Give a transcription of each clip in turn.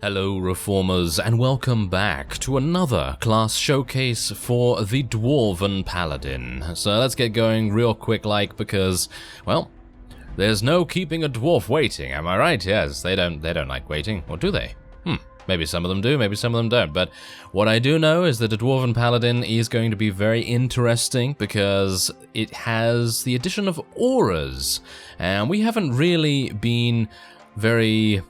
Hello Reformers, and welcome back to another class showcase for the Dwarven Paladin. So let's get going real quick because, well, there's no keeping a dwarf waiting, am I right? Yes, they don't like waiting, or do they? Maybe some of them do, maybe some of them don't, but what I do know is that the Dwarven Paladin is going to be very interesting because it has the addition of auras, and we haven't really been very,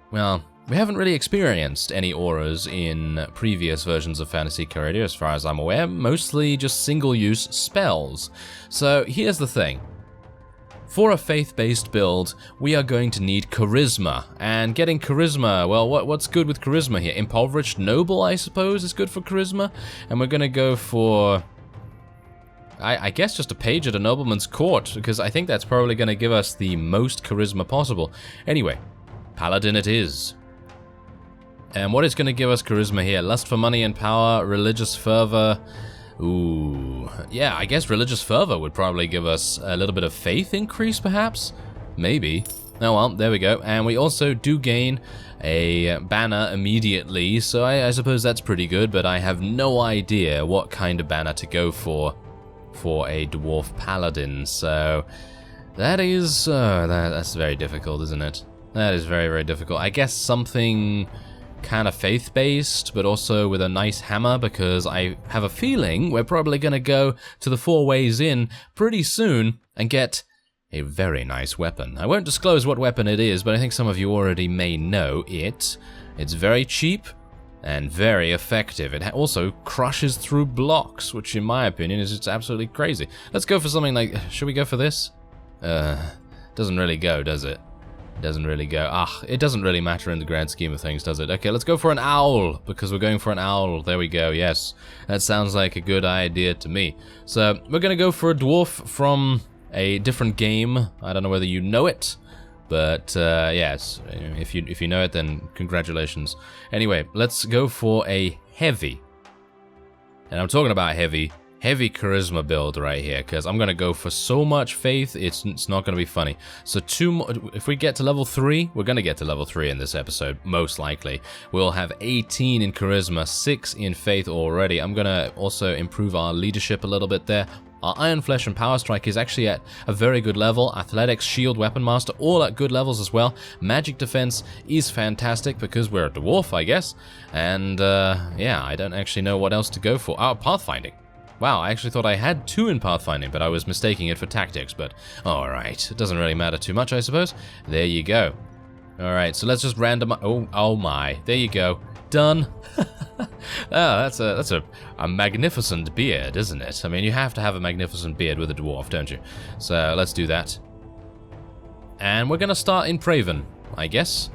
well, we haven't really experienced any auras in previous versions of Phantasy Calradia, as far as I'm aware, mostly just single-use spells. So here's the thing. For a faith-based build, we are going to need charisma, and getting charisma, well, what's good with charisma here? Impoverished Noble, I suppose, is good for charisma, and we're gonna go for, I guess, just a page at a nobleman's court, because I think that's probably gonna give us the most charisma possible. Anyway, Paladin it is. And what is going to give us charisma here? Lust for money and power, religious fervor. Ooh, yeah, I guess religious fervor would probably give us a little bit of faith increase, perhaps? Maybe. Oh well, there we go. And we also do gain a banner immediately, so I suppose that's pretty good, but I have no idea what kind of banner to go for a dwarf paladin, so that is, that's very difficult, isn't it? That is very, very difficult. I guess something kind of faith-based, but also with a nice hammer, because I have a feeling we're probably going to go to the 4 ways in pretty soon and get a very nice weapon. I won't disclose what weapon it is, but I think some of you already may know it. It's very cheap and very effective. It also crushes through blocks, which in my opinion is just absolutely crazy. Let's go for something like, should we go for this? Doesn't really go, does it? Doesn't really go. It doesn't really matter in the grand scheme of things, does it? Okay, let's go for an owl, because we're going for an owl. There we go, yes. That sounds like a good idea to me. So, we're gonna go for a dwarf from a different game. I don't know whether you know it, but yes, if you know it, then congratulations. Anyway, let's go for a heavy. And I'm talking about heavy charisma build right here, because I'm gonna go for so much faith, it's not gonna be funny. So if we get to level 3, we're gonna get to level 3 in this episode, most likely. We'll have 18 in charisma, 6 in faith already. I'm gonna also improve our leadership a little bit there. Our Iron Flesh and Power Strike is actually at a very good level. Athletics, Shield, Weapon Master, all at good levels as well. Magic Defense is fantastic because we're a dwarf, I guess. And yeah, I don't actually know what else to go for. Pathfinding. Wow, I actually thought I had 2 in Pathfinding, but I was mistaking it for Tactics, but alright. It doesn't really matter too much, I suppose. There you go. Alright, so let's just randomize. Oh my. There you go. Done. That's a magnificent beard, isn't it? I mean, you have to have a magnificent beard with a dwarf, don't you? So let's do that. And we're gonna start in Praven, I guess.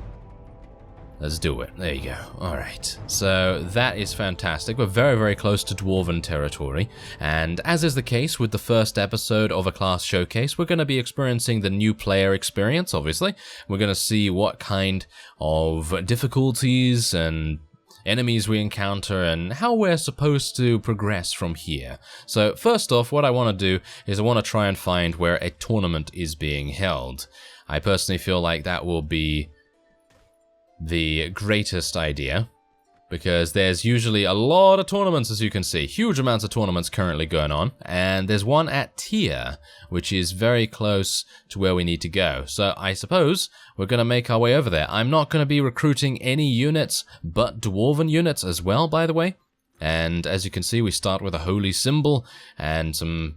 Let's do it. There you go. Alright. So that is fantastic. We're very, very close to Dwarven territory. And as is the case with the first episode of a class showcase, we're going to be experiencing the new player experience, obviously. We're going to see what kind of difficulties and enemies we encounter and how we're supposed to progress from here. So first off, what I want to do is I want to try and find where a tournament is being held. I personally feel like that will be the greatest idea, because there's usually a lot of tournaments, as you can see. Huge amounts of tournaments currently going on, and there's one at Tyr, which is very close to where we need to go. So I suppose we're going to make our way over there. I'm not going to be recruiting any units but Dwarven units as well, by the way. And as you can see, we start with a holy symbol and some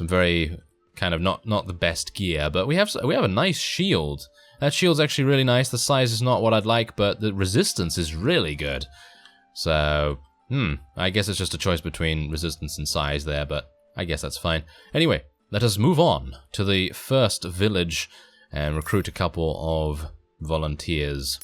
very kind of not the best gear, but we have a nice shield. That shield's actually really nice. The size is not what I'd like, but the resistance is really good. So, I guess it's just a choice between resistance and size there, but I guess that's fine. Anyway, let us move on to the first village and recruit a couple of volunteers.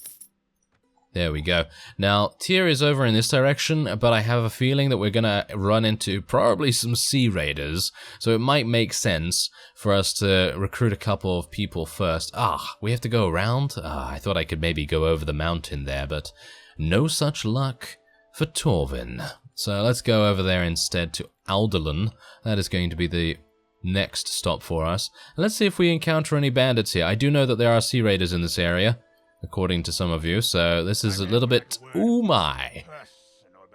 There we go. Now, Tyr is over in this direction, but I have a feeling that we're going to run into probably some Sea Raiders, so it might make sense for us to recruit a couple of people first. We have to go around? I thought I could maybe go over the mountain there, but no such luck for Torvin. So let's go over there instead to Alderlin. That is going to be the next stop for us. Let's see if we encounter any bandits here. I do know that there are Sea Raiders in this area. according to some of you, so this is a little bit... Ooh my!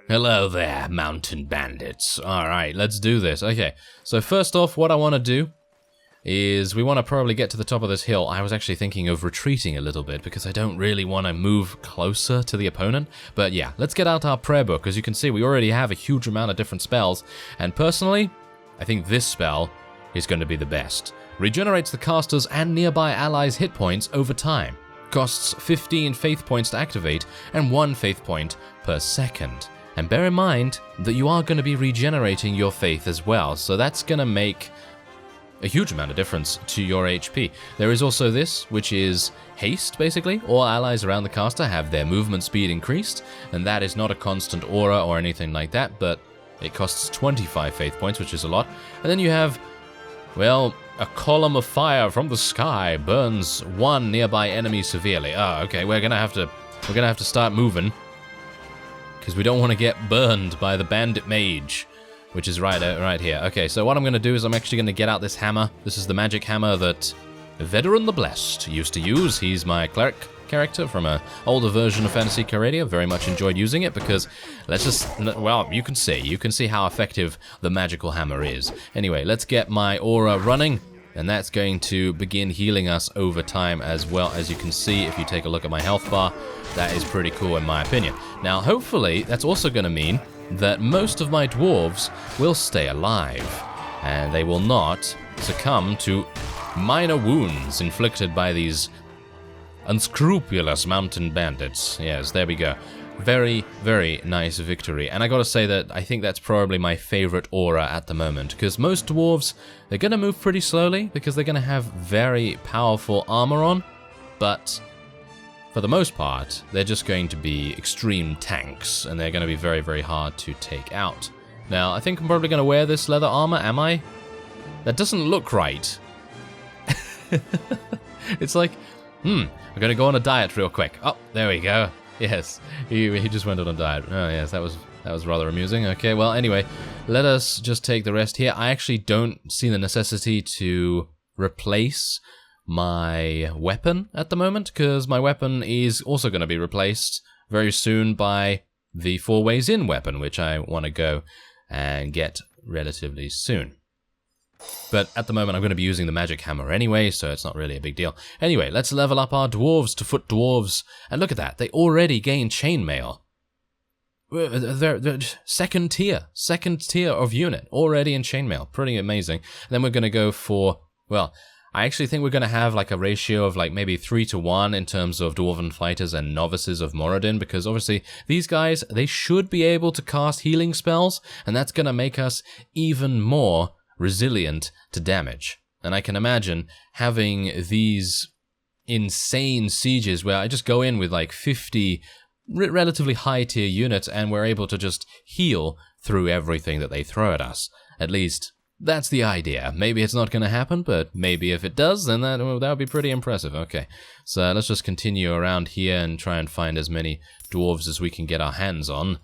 Hello there, mountain bandits. Alright, let's do this. Okay, so first off, what I want to do is we want to probably get to the top of this hill. I was actually thinking of retreating a little bit because I don't really want to move closer to the opponent. But yeah, let's get out our prayer book. As you can see, we already have a huge amount of different spells. And personally, I think this spell is going to be the best. Regenerates the caster's and nearby allies' hit points over time. Costs 15 faith points to activate and 1 faith point per second. And bear in mind that you are going to be regenerating your faith as well. So that's going to make a huge amount of difference to your HP. There is also this, which is haste, basically. All allies around the caster have their movement speed increased, and that is not a constant aura or anything like that, but it costs 25 faith points, which is a lot. And then you have, well, a column of fire from the sky burns one nearby enemy severely. Oh, okay, we're gonna have to start moving, because we don't want to get burned by the bandit mage, which is right here. Okay, so what I'm going to do is I'm actually going to get out this hammer. This is the magic hammer that Veteran the Blessed used to use. He's my cleric character from an older version of Phantasy Calradia. Very much enjoyed using it because, well, you can see how effective the magical hammer is. Anyway, let's get my aura running, and that's going to begin healing us over time as well. As you can see, if you take a look at my health bar, that is pretty cool in my opinion. Now, hopefully, that's also going to mean that most of my dwarves will stay alive, and they will not succumb to minor wounds inflicted by these unscrupulous mountain bandits. Yes, there we go. Very, very nice victory. And I gotta say that I think that's probably my favorite aura at the moment, because most dwarves, they're gonna move pretty slowly, because they're gonna have very powerful armor on, but for the most part, they're just going to be extreme tanks, and they're going to be very, very hard to take out. Now, I think I'm probably going to wear this leather armor, am I? That doesn't look right. It's like, I'm going to go on a diet real quick. Oh, there we go. Yes, he just went on a diet. Oh, yes, that was rather amusing. Okay, well, anyway, let us just take the rest here. I actually don't see the necessity to replace my weapon at the moment, because my weapon is also going to be replaced very soon by the 4 Ways In weapon, which I want to go and get relatively soon. But at the moment I'm going to be using the magic hammer anyway, so it's not really a big deal. Anyway, let's level up our dwarves to foot dwarves, and look at that, they already gain chainmail. They're second tier of unit, already in chainmail, pretty amazing. And then we're going to go for, well, I actually think we're going to have like a ratio of like maybe 3-to-1 in terms of Dwarven fighters and novices of Moradin, because obviously these guys, they should be able to cast healing spells, and that's going to make us even more resilient to damage. And I can imagine having these insane sieges where I just go in with like 50 relatively high tier units and we're able to just heal through everything that they throw at us. At least that's the idea. Maybe it's not going to happen, but maybe if it does, then that would be pretty impressive. Okay, so let's just continue around here and try and find as many dwarves as we can get our hands on.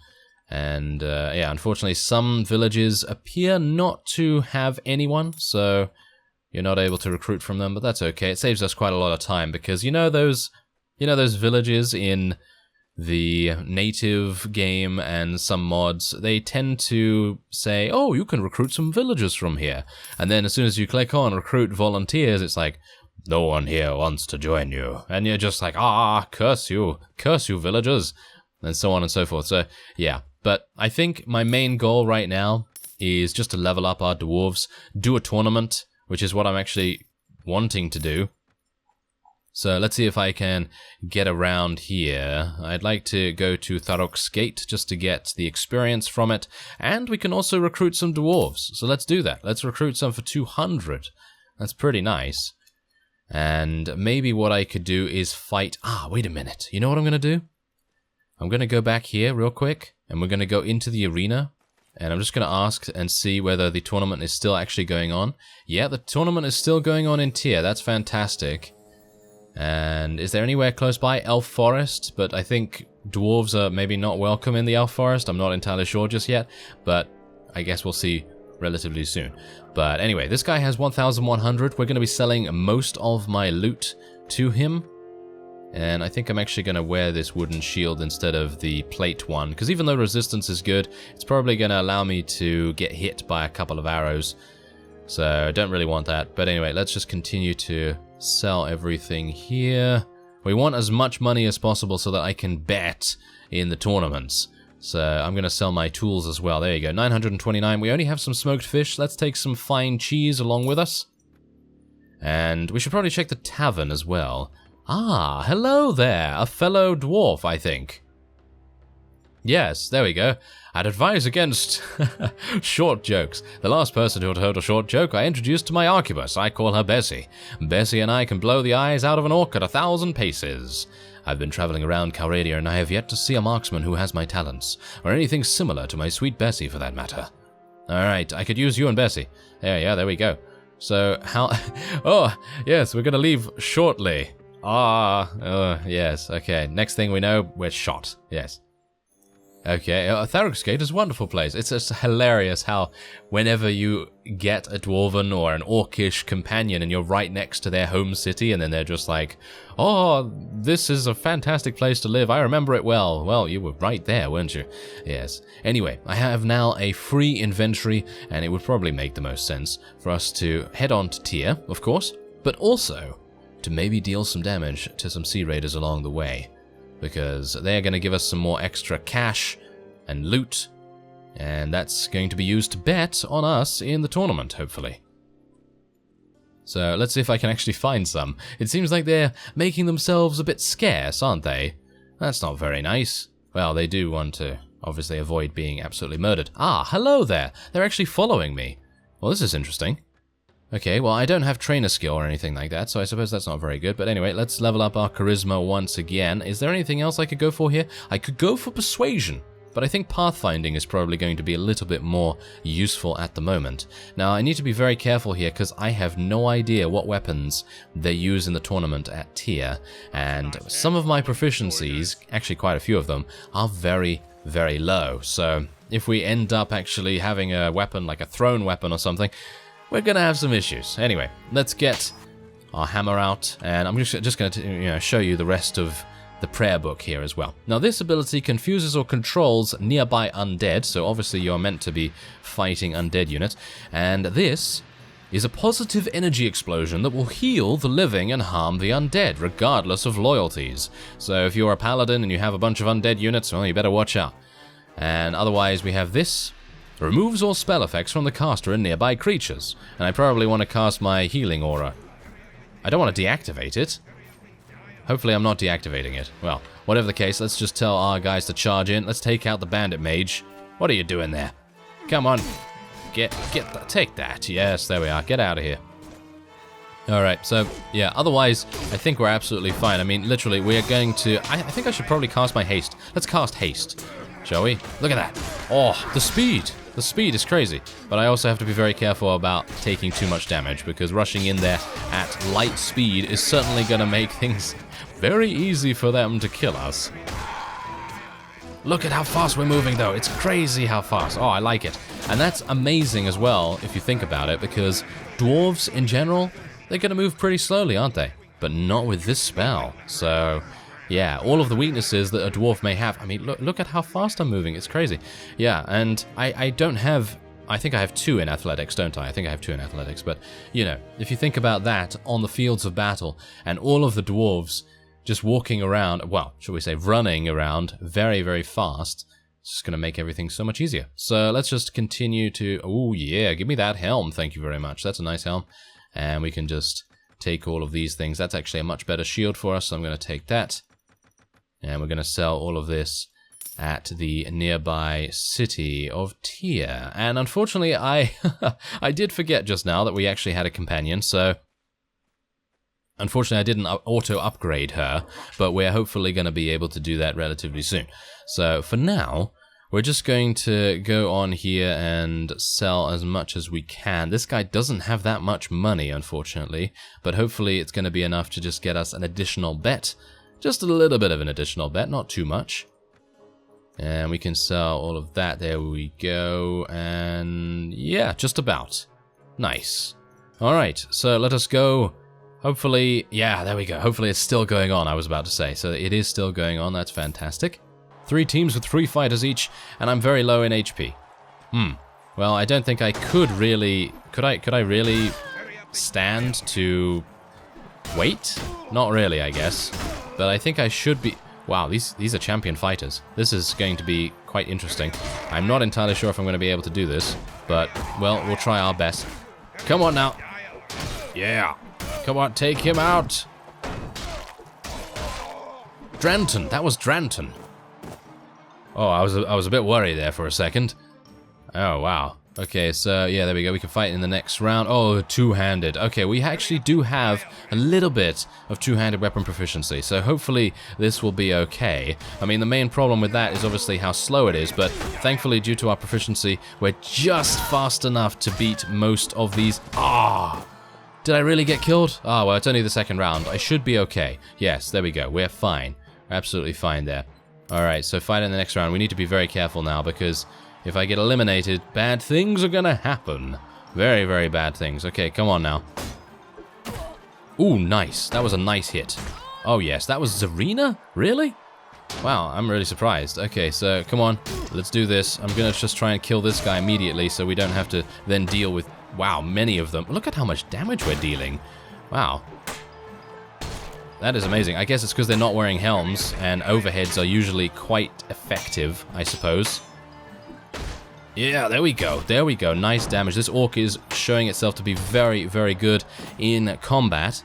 And yeah, unfortunately, some villages appear not to have anyone, so you're not able to recruit from them, but that's okay. It saves us quite a lot of time, because you know those villages in the native game and some mods, they tend to say, oh, you can recruit some villagers from here. And then as soon as you click on recruit volunteers, it's like, no one here wants to join you. And you're just like, curse you villagers, and so on and so forth. So yeah, but I think my main goal right now is just to level up our dwarves, do a tournament, which is what I'm actually wanting to do. So let's see if I can get around here. I'd like to go to Tharok's Gate just to get the experience from it. And we can also recruit some dwarves. So let's do that. Let's recruit some for 200. That's pretty nice. And maybe what I could do is fight... wait a minute. You know what I'm going to do? I'm going to go back here real quick. And we're going to go into the arena. And I'm just going to ask and see whether the tournament is still actually going on. Yeah, the tournament is still going on in Tyr. That's fantastic. And is there anywhere close by? Elf Forest, but I think dwarves are maybe not welcome in the Elf Forest. I'm not entirely sure just yet, but I guess we'll see relatively soon. But anyway, this guy has 1,100. We're going to be selling most of my loot to him. And I think I'm actually going to wear this wooden shield instead of the plate one, because even though resistance is good, it's probably going to allow me to get hit by a couple of arrows. So I don't really want that. But anyway, let's just continue to sell everything here. We want as much money as possible so that I can bet in the tournaments. So I'm going to sell my tools as well. There you go, 929. We only have some smoked fish. Let's take some fine cheese along with us. And we should probably check the tavern as well. Ah, hello there, a fellow dwarf, I think. Yes, there we go. I'd advise against short jokes. The last person who told a short joke I introduced to my arquebus. I call her Bessie. Bessie and I can blow the eyes out of an orc at 1,000 paces. I've been traveling around Calradia and I have yet to see a marksman who has my talents, or anything similar to my sweet Bessie for that matter. Alright, I could use you and Bessie. There we go. So, how... oh, yes, we're gonna leave shortly. Yes, okay. Next thing we know, we're shot. Yes. Okay, Fyhrr Skvelt is a wonderful place. It's just hilarious how whenever you get a Dwarven or an Orcish companion and you're right next to their home city and then they're just like, oh, this is a fantastic place to live. I remember it well. Well, you were right there, weren't you? Yes. Anyway, I have now a free inventory and it would probably make the most sense for us to head on to Tyr, of course, but also to maybe deal some damage to some Sea Raiders along the way, because they're going to give us some more extra cash and loot, and that's going to be used to bet on us in the tournament, hopefully. So let's see if I can actually find some. It seems like they're making themselves a bit scarce, aren't they? That's not very nice. Well, they do want to obviously avoid being absolutely murdered. Ah, hello there! They're actually following me. Well, this is interesting. Okay, well, I don't have trainer skill or anything like that, so I suppose that's not very good. But anyway, let's level up our charisma once again. Is there anything else I could go for here? I could go for persuasion, but I think pathfinding is probably going to be a little bit more useful at the moment. Now, I need to be very careful here because I have no idea what weapons they use in the tournament at Tyr, and some of my proficiencies, actually quite a few of them, are very, very low. So if we end up actually having a weapon like a thrown weapon or something, we're gonna have some issues. Anyway, let's get our hammer out, and I'm just going to show you the rest of the prayer book here as well. Now, this ability confuses or controls nearby undead, so obviously you're meant to be fighting undead units, and this is a positive energy explosion that will heal the living and harm the undead, regardless of loyalties. So if you're a paladin and you have a bunch of undead units, well, you better watch out. And otherwise, we have this. Removes all spell effects from the caster and nearby creatures. And I probably want to cast my healing aura. I don't want to deactivate it. Hopefully I'm not deactivating it. Well, whatever the case, let's just tell our guys to charge in. Let's take out the bandit mage. What are you doing there? Come on. Take that. Yes, there we are. Get out of here. Alright, so, yeah, otherwise, I think we're absolutely fine. I mean, literally, we are going to... I think I should probably cast my haste. Let's cast haste. Shall we? Look at that. Oh, the speed. The speed is crazy. But I also have to be very careful about taking too much damage, because rushing in there at light speed is certainly going to make things very easy for them to kill us. Look at how fast we're moving, though. It's crazy how fast. Oh, I like it. And that's amazing as well, if you think about it, because dwarves, in general, they're going to move pretty slowly, aren't they? But not with this spell. So... yeah, all of the weaknesses that a dwarf may have. I mean, look at how fast I'm moving. It's crazy. Yeah, and I don't have... I think I have 2 in athletics, don't I? I think I have 2 in athletics. But, you know, if you think about that on the fields of battle, and all of the dwarves just walking around, well, should we say running around very, very fast, it's just going to make everything so much easier. So let's just continue to... oh, yeah, give me that helm. Thank you very much. That's a nice helm. And we can just take all of these things. That's actually a much better shield for us, so I'm going to take that. And we're going to sell all of this at the nearby city of Tyr. And unfortunately, I did forget just now that we actually had a companion, so... unfortunately, I didn't auto-upgrade her, but we're hopefully going to be able to do that relatively soon. So, for now, we're just going to go on here and sell as much as we can. This guy doesn't have that much money, unfortunately, but hopefully it's going to be enough to just get us an additional bet. Just a little bit of an additional bet, not too much. And we can sell all of that. There we go. And yeah, just about. Nice. Alright, so let us go Hopefully, yeah, there we go. Hopefully it's still going on, I was about to say. So it is still going on, that's fantastic. 3 teams with 3 fighters each, and I'm very low in HP. Well, I don't think I could really... Could I really stand to wait? Not really, I guess. But I think I should be... Wow, these are champion fighters. This is going to be quite interesting. I'm not entirely sure if I'm going to be able to do this, but, well, we'll try our best. Come on now. Yeah. Come on, take him out. Dranton. That was Dranton. Oh, I was a bit worried there for a second. Oh, wow. Okay, so, yeah, there we go. We can fight in the next round. Oh, two-handed. Okay, we actually do have a little bit of two-handed weapon proficiency, so hopefully this will be okay. I mean, the main problem with that is obviously how slow it is, but thankfully, due to our proficiency, we're just fast enough to beat most of these. Did I really get killed? Well, it's only the second round. I should be okay. Yes, there we go. We're fine. We're absolutely fine there. Alright, so fight in the next round. We need to be very careful now, because if I get eliminated, bad things are gonna happen. Very, very bad things. Okay, come on now. Ooh, nice. That was a nice hit. Oh, yes. That was Zarina? Really? Wow, I'm really surprised. Okay, so come on. Let's do this. I'm gonna just try and kill this guy immediately so we don't have to then deal with, wow, many of them. Look at how much damage we're dealing. Wow. That is amazing. I guess it's because they're not wearing helms, and overheads are usually quite effective, I suppose. Yeah, there we go. There we go. Nice damage. This orc is showing itself to be very, very good in combat.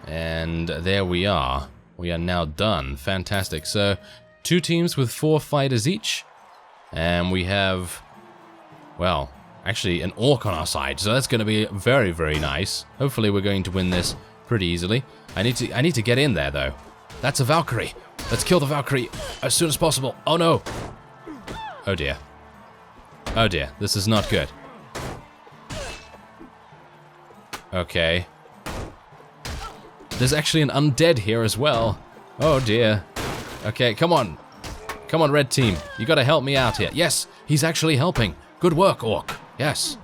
And there we are. We are now done. Fantastic. So, 2 teams with 4 fighters each. And we have, well, actually an orc on our side. So that's going to be very, very nice. Hopefully we're going to win this pretty easily. I need to get in there, though. That's a Valkyrie. Let's kill the Valkyrie as soon as possible. Oh, no. Oh, dear. Oh dear, this is not good. Okay. There's actually an undead here as well. Oh dear. Okay, come on. Come on, red team. You gotta help me out here. Yes, he's actually helping. Good work, orc. Yes.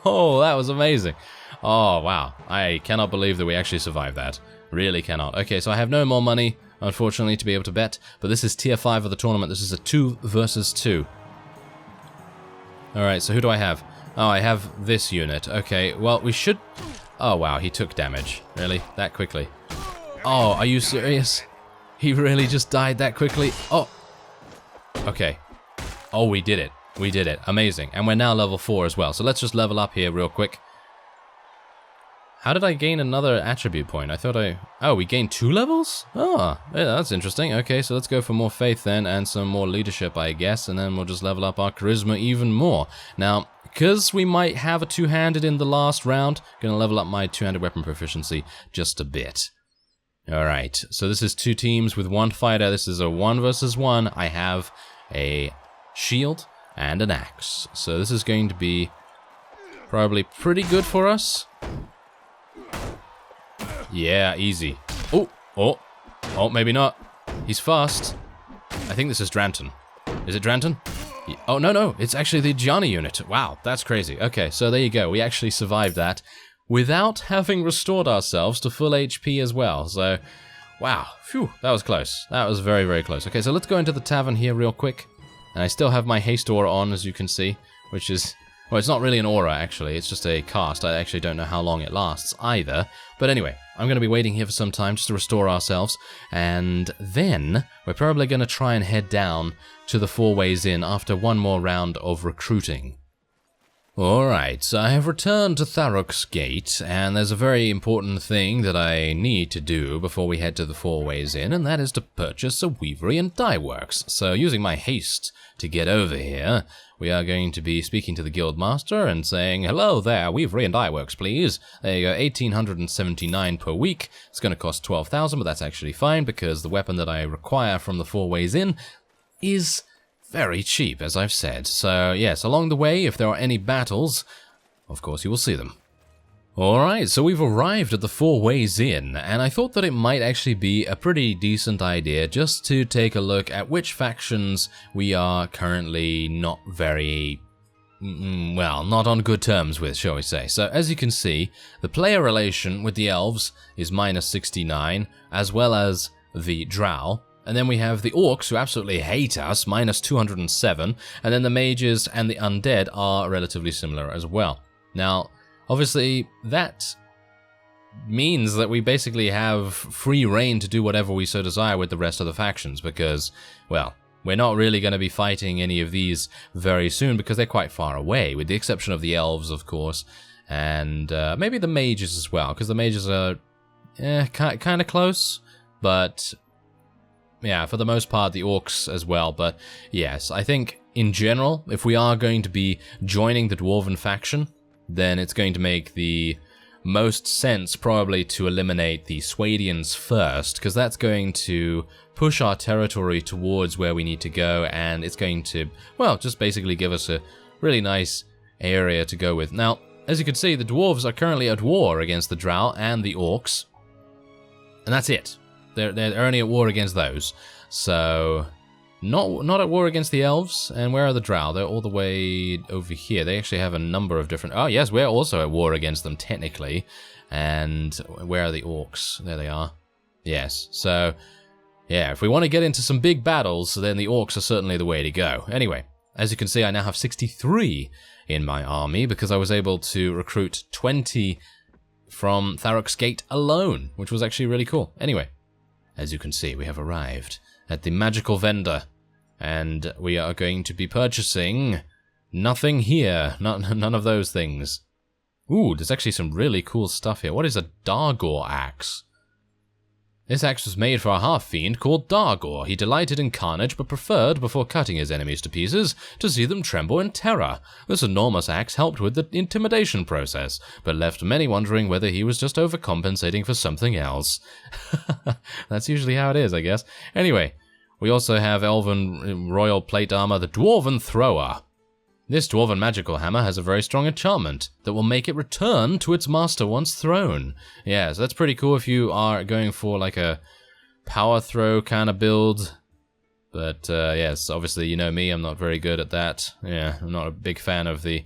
Oh, that was amazing. Oh, wow. I cannot believe that we actually survived that. Really cannot. Okay, so I have no more money, unfortunately, to be able to bet. But this is tier 5 of the tournament. This is a 2 versus 2. Alright, so who do I have? Oh, I have this unit. Okay, well, we should... Oh, wow, he took damage. Really? That quickly? Oh, are you serious? He really just died that quickly? Oh. Okay. Oh, we did it. We did it. Amazing. And we're now level 4 as well. So let's just level up here real quick. How did I gain another attribute point? I thought I... Oh, we gained 2 levels? Oh, yeah, that's interesting. Okay, so let's go for more faith then, and some more leadership, I guess, and then we'll just level up our charisma even more. Now, because we might have a two-handed in the last round, I'm going to level up my two-handed weapon proficiency just a bit. Alright, so this is 2 teams with 1 fighter. This is a 1 versus 1. I have a shield and an axe. So this is going to be probably pretty good for us. Yeah, easy. Oh, maybe not. He's fast. I think this is Dranton. Is it Dranton? Oh, no, it's actually the Gianni unit. Wow, that's crazy. Okay, so there you go. We actually survived that without having restored ourselves to full HP as well. So, wow, phew, that was close. That was very, very close. Okay, so let's go into the tavern here real quick. And I still have my haste aura on, as you can see, which is... Well, it's not really an aura, actually. It's just a cast. I actually don't know how long it lasts either. But anyway, I'm going to be waiting here for some time just to restore ourselves. And then we're probably going to try and head down to the 4 Ways Inn after one more round of recruiting. Alright, so I have returned to Tharok's Gate, and there's a very important thing that I need to do before we head to the 4 Ways Inn, and that is to purchase a weavery and dye works. So using my haste to get over here, we are going to be speaking to the Guildmaster and saying, hello there, weavery and dye works, please. There you go, 1,879 per week. It's going to cost 12,000, but that's actually fine because the weapon that I require from the 4 Ways Inn is very cheap, as I've said. So, yes, along the way, if there are any battles, of course you will see them. Alright, so we've arrived at the 4 Ways Inn, and I thought that it might actually be a pretty decent idea just to take a look at which factions we are currently not very well, not on good terms with, shall we say. So, as you can see, the player relation with the elves is -69, as well as the drow. And then we have the orcs, who absolutely hate us, -207, and then the mages and the undead are relatively similar as well. Now, obviously, that means that we basically have free reign to do whatever we so desire with the rest of the factions, because, well, we're not really going to be fighting any of these very soon because they're quite far away, with the exception of the elves, of course, and maybe the mages as well, because the mages are kind of close, but yeah, for the most part, the orcs as well. But yes, I think in general, if we are going to be joining the Dwarven faction, then it's going to make the most sense probably to eliminate the Swadians first, because that's going to push our territory towards where we need to go, and it's going to, well, just basically give us a really nice area to go with. Now, as you can see, the dwarves are currently at war against the drow and the orcs, and that's it. They're only at war against those, so not at war against the elves. And where are the drow? They're all the way over here. They actually have a number of different... Oh, yes, we're also at war against them, technically. And where are the orcs? There they are. Yes, so, yeah, if we want to get into some big battles, then the orcs are certainly the way to go. Anyway, as you can see, I now have 63 in my army, because I was able to recruit 20 from Fyhrr Skvelt alone, which was actually really cool. Anyway, as you can see, we have arrived at the magical vendor, and we are going to be purchasing nothing here, none of those things. Ooh, there's actually some really cool stuff here. What is a Dargor axe? This axe was made for a half-fiend called Dargor. He delighted in carnage, but preferred, before cutting his enemies to pieces, to see them tremble in terror. This enormous axe helped with the intimidation process, but left many wondering whether he was just overcompensating for something else. That's usually how it is, I guess. Anyway, we also have Elven Royal Plate Armor, the Dwarven Thrower. This Dwarven magical hammer has a very strong enchantment that will make it return to its master once thrown. Yeah, so that's pretty cool if you are going for like a power throw kind of build. But yes, obviously you know me, I'm not very good at that. Yeah, I'm not a big fan of the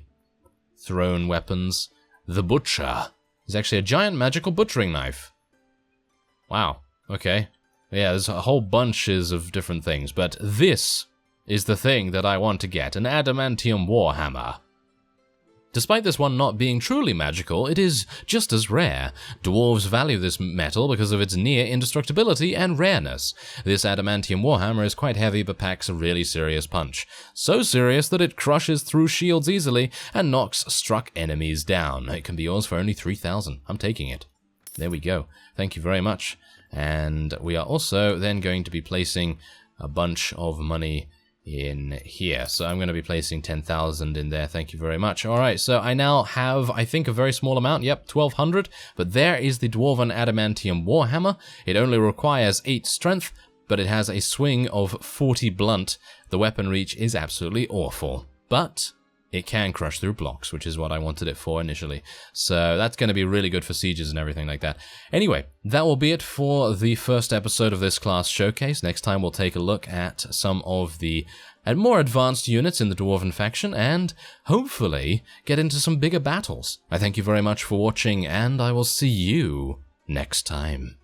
thrown weapons. The Butcher is actually a giant magical butchering knife. Wow, okay. Yeah, there's a whole bunches of different things, but this is the thing that I want to get, an Adamantium Warhammer. Despite this one not being truly magical, it is just as rare. Dwarves value this metal because of its near indestructibility and rareness. This Adamantium Warhammer is quite heavy but packs a really serious punch. So serious that it crushes through shields easily and knocks struck enemies down. It can be yours for only 3,000. I'm taking it. There we go. Thank you very much. And we are also then going to be placing a bunch of money in here. So I'm going to be placing 10,000 in there. Thank you very much. All right, so I now have, I think, a very small amount. Yep, 1,200. But there is the Dwarven Adamantium Warhammer. It only requires 8 strength, but it has a swing of 40 blunt. The weapon reach is absolutely awful, but it can crush through blocks, which is what I wanted it for initially. So that's going to be really good for sieges and everything like that. Anyway, that will be it for the first episode of this class showcase. Next time we'll take a look at some of the more advanced units in the Dwarven faction and hopefully get into some bigger battles. I thank you very much for watching, and I will see you next time.